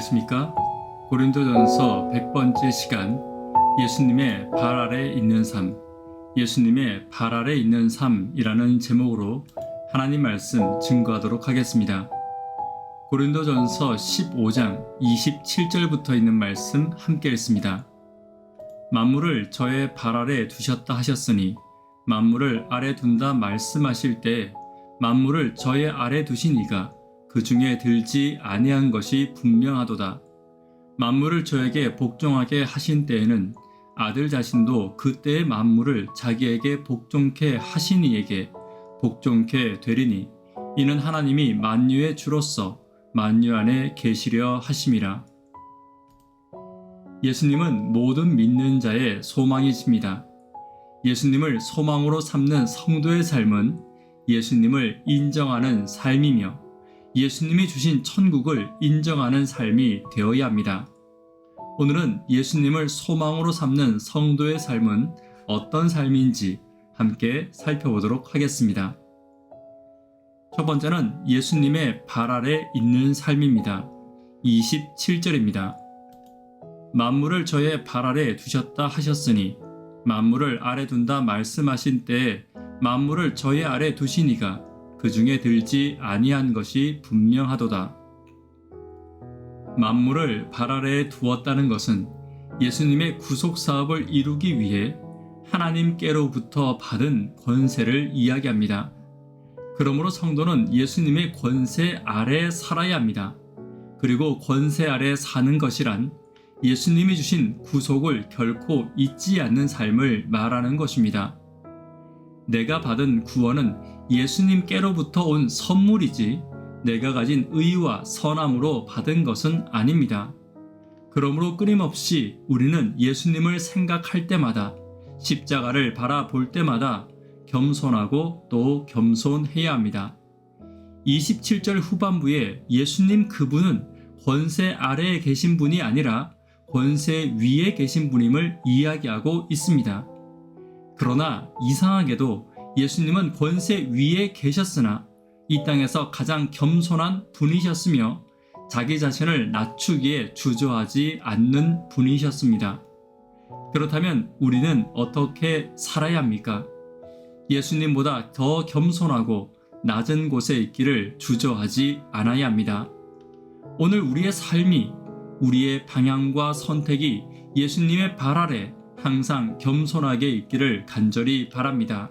안녕하십니까? 고린도전서 100번째 시간, 예수님의 발 아래 있는 삶, 예수님의 발 아래 있는 삶이라는 제목으로 하나님 말씀 증거하도록 하겠습니다. 고린도전서 15장 27절부터 있는 말씀 함께 읽습니다. 만물을 저의 발 아래 두셨다 하셨으니 만물을 아래 둔다 말씀하실 때 만물을 저의 아래 두신 이가 그 중에 들지 아니한 것이 분명하도다. 만물을 저에게 복종하게 하신 때에는 아들 자신도 그때의 만물을 자기에게 복종케 하신 이에게 복종케 되리니 이는 하나님이 만유의 주로서 만유 안에 계시려 하심이라. 예수님은 모든 믿는 자의 소망이십니다. 예수님을 소망으로 삼는 성도의 삶은 예수님을 인정하는 삶이며 예수님이 주신 천국을 인정하는 삶이 되어야 합니다. 오늘은 예수님을 소망으로 삼는 성도의 삶은 어떤 삶인지 함께 살펴보도록 하겠습니다. 첫 번째는 예수님의 발 아래 있는 삶입니다. 27절입니다. 만물을 저의 발 아래 두셨다 하셨으니 만물을 아래 둔다 말씀하신 때에 만물을 저의 아래 두시니가 그 중에 들지 아니한 것이 분명하도다. 만물을 발 아래에 두었다는 것은 예수님의 구속 사업을 이루기 위해 하나님께로부터 받은 권세를 이야기합니다. 그러므로 성도는 예수님의 권세 아래에 살아야 합니다. 그리고 권세 아래에 사는 것이란 예수님이 주신 구속을 결코 잊지 않는 삶을 말하는 것입니다. 내가 받은 구원은 예수님께로부터 온 선물이지 내가 가진 의와 선함으로 받은 것은 아닙니다. 그러므로 끊임없이 우리는 예수님을 생각할 때마다 십자가를 바라볼 때마다 겸손하고 또 겸손해야 합니다. 27절 후반부에 예수님 그분은 권세 아래에 계신 분이 아니라 권세 위에 계신 분임을 이야기하고 있습니다. 그러나 이상하게도 예수님은 권세 위에 계셨으나 이 땅에서 가장 겸손한 분이셨으며 자기 자신을 낮추기에 주저하지 않는 분이셨습니다. 그렇다면 우리는 어떻게 살아야 합니까? 예수님보다 더 겸손하고 낮은 곳에 있기를 주저하지 않아야 합니다. 오늘 우리의 삶이, 우리의 방향과 선택이 예수님의 발 아래 항상 겸손하게 있기를 간절히 바랍니다.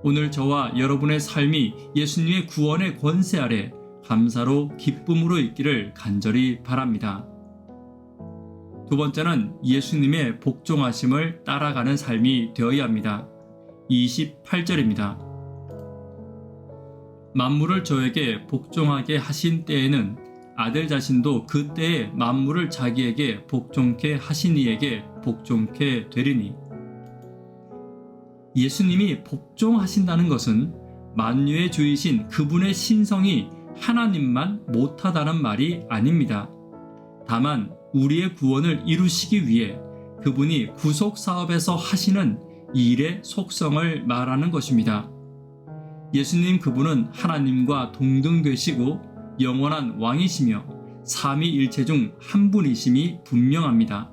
오늘 저와 여러분의 삶이 예수님의 구원의 권세 아래 감사로 기쁨으로 있기를 간절히 바랍니다. 두 번째는 예수님의 복종하심을 따라가는 삶이 되어야 합니다. 28절입니다. 만물을 저에게 복종하게 하신 때에는 아들 자신도 그때에 만물을 자기에게 복종케 하신 이에게 복종케 되리니. 예수님이 복종하신다는 것은 만유의 주이신 그분의 신성이 하나님만 못하다는 말이 아닙니다. 다만 우리의 구원을 이루시기 위해 그분이 구속 사업에서 하시는 일의 속성을 말하는 것입니다. 예수님 그분은 하나님과 동등되시고 영원한 왕이시며 삼위일체 중 한 분이심이 분명합니다.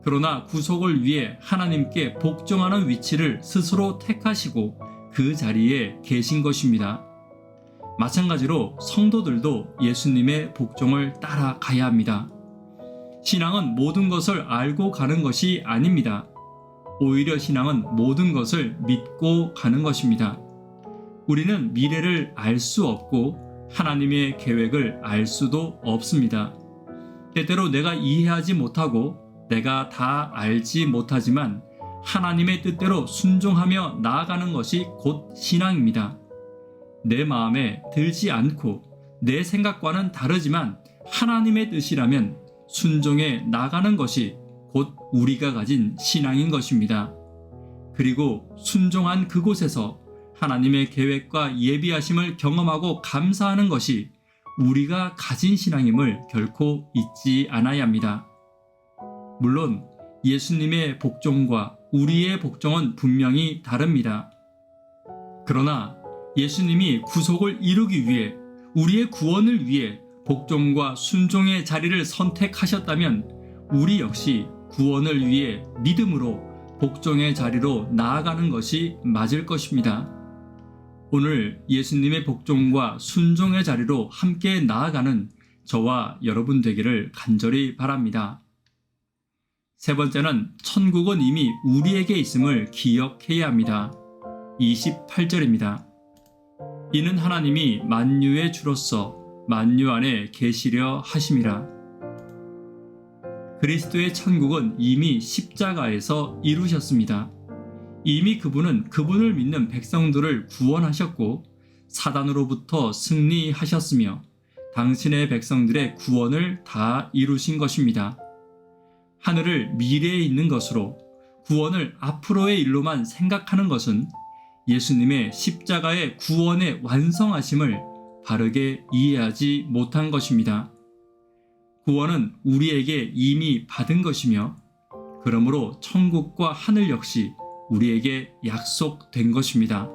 그러나 구속을 위해 하나님께 복종하는 위치를 스스로 택하시고 그 자리에 계신 것입니다. 마찬가지로 성도들도 예수님의 복종을 따라가야 합니다. 신앙은 모든 것을 알고 가는 것이 아닙니다. 오히려 신앙은 모든 것을 믿고 가는 것입니다. 우리는 미래를 알 수 없고 하나님의 계획을 알 수도 없습니다. 때때로 내가 이해하지 못하고 내가 다 알지 못하지만 하나님의 뜻대로 순종하며 나아가는 것이 곧 신앙입니다. 내 마음에 들지 않고 내 생각과는 다르지만 하나님의 뜻이라면 순종해 나가는 것이 곧 우리가 가진 신앙인 것입니다. 그리고 순종한 그곳에서 하나님의 계획과 예비하심을 경험하고 감사하는 것이 우리가 가진 신앙임을 결코 잊지 않아야 합니다. 물론 예수님의 복종과 우리의 복종은 분명히 다릅니다. 그러나 예수님이 구속을 이루기 위해 우리의 구원을 위해 복종과 순종의 자리를 선택하셨다면 우리 역시 구원을 위해 믿음으로 복종의 자리로 나아가는 것이 맞을 것입니다. 오늘 예수님의 복종과 순종의 자리로 함께 나아가는 저와 여러분 되기를 간절히 바랍니다. 세 번째는 천국은 이미 우리에게 있음을 기억해야 합니다. 28절입니다. 이는 하나님이 만유의 주로서 만유 안에 계시려 하심이라. 그리스도의 천국은 이미 십자가에서 이루셨습니다. 이미 그분은 그분을 믿는 백성들을 구원하셨고 사단으로부터 승리하셨으며 당신의 백성들의 구원을 다 이루신 것입니다. 하늘을 미래에 있는 것으로 구원을 앞으로의 일로만 생각하는 것은 예수님의 십자가의 구원의 완성하심을 바르게 이해하지 못한 것입니다. 구원은 우리에게 이미 받은 것이며 그러므로 천국과 하늘 역시 우리에게 약속된 것입니다.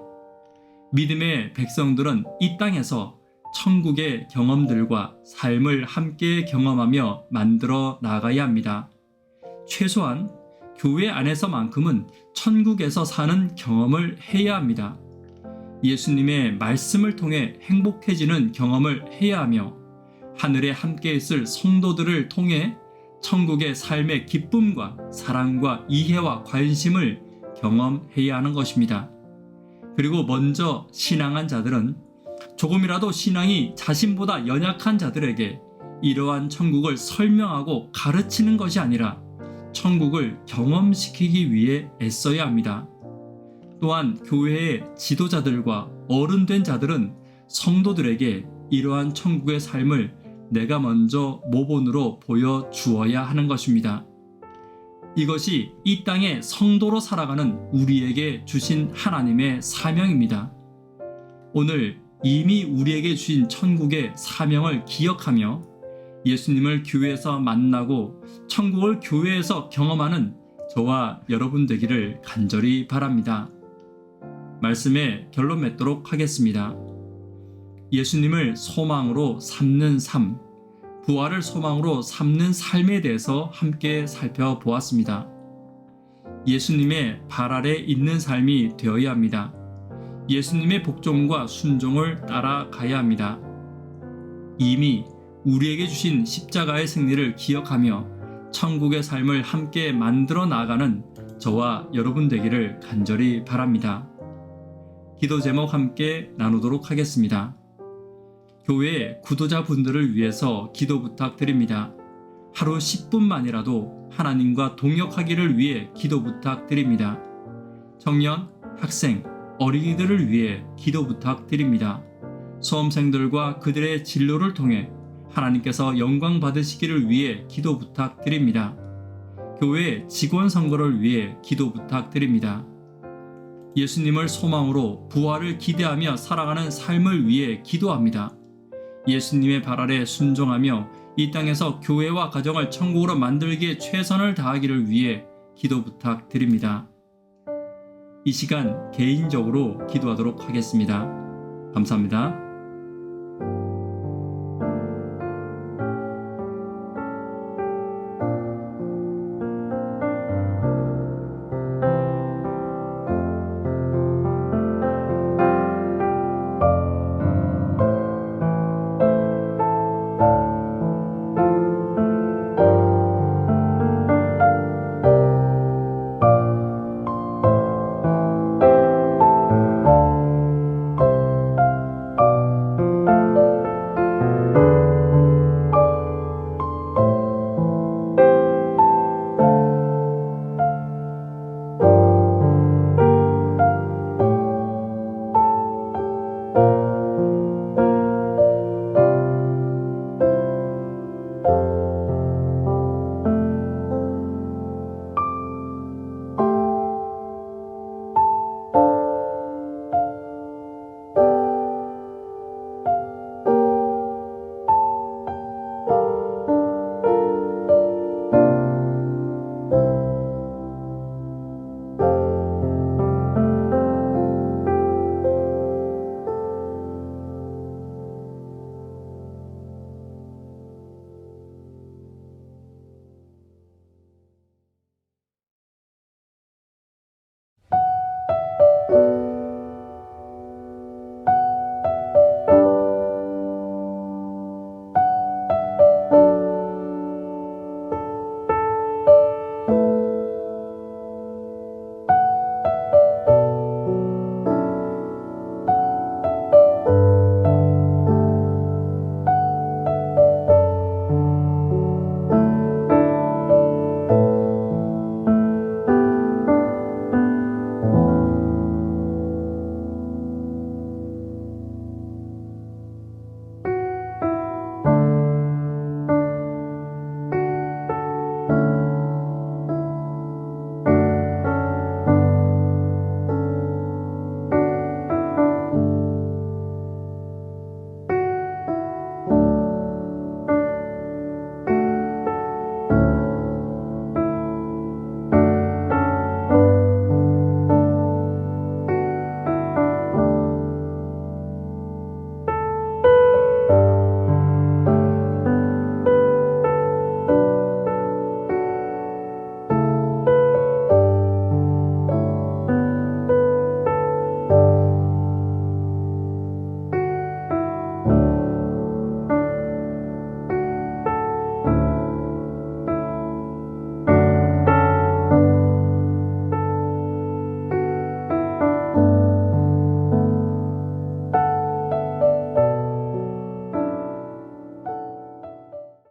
믿음의 백성들은 이 땅에서 천국의 경험들과 삶을 함께 경험하며 만들어 나가야 합니다. 최소한 교회 안에서만큼은 천국에서 사는 경험을 해야 합니다. 예수님의 말씀을 통해 행복해지는 경험을 해야 하며 하늘에 함께 있을 성도들을 통해 천국의 삶의 기쁨과 사랑과 이해와 관심을 경험해야 하는 것입니다. 그리고 먼저 신앙한 자들은 조금이라도 신앙이 자신보다 연약한 자들에게 이러한 천국을 설명하고 가르치는 것이 아니라 천국을 경험시키기 위해 애써야 합니다. 또한 교회의 지도자들과 어른된 자들은 성도들에게 이러한 천국의 삶을 내가 먼저 모본으로 보여주어야 하는 것입니다. 이것이 이 땅의 성도로 살아가는 우리에게 주신 하나님의 사명입니다. 오늘 이미 우리에게 주신 천국의 사명을 기억하며 예수님을 교회에서 만나고 천국을 교회에서 경험하는 저와 여러분 되기를 간절히 바랍니다. 말씀의 결론 맺도록 하겠습니다. 예수님을 소망으로 삼는 삶, 부활을 소망으로 삼는 삶에 대해서 함께 살펴보았습니다. 예수님의 발 아래 있는 삶이 되어야 합니다. 예수님의 복종과 순종을 따라가야 합니다. 이미 우리에게 주신 십자가의 승리를 기억하며 천국의 삶을 함께 만들어 나가는 저와 여러분 되기를 간절히 바랍니다. 기도 제목 함께 나누도록 하겠습니다. 교회 구도자분들을 위해서 기도 부탁드립니다. 하루 10분만이라도 하나님과 동역하기를 위해 기도 부탁드립니다. 청년, 학생, 어린이들을 위해 기도 부탁드립니다. 수험생들과 그들의 진로를 통해 하나님께서 영광 받으시기를 위해 기도 부탁드립니다. 교회 직원 선거를 위해 기도 부탁드립니다. 예수님을 소망으로 부활을 기대하며 살아가는 삶을 위해 기도합니다. 예수님의 발 아래 순종하며 이 땅에서 교회와 가정을 천국으로 만들기에 최선을 다하기를 위해 기도 부탁드립니다. 이 시간 개인적으로 기도하도록 하겠습니다. 감사합니다.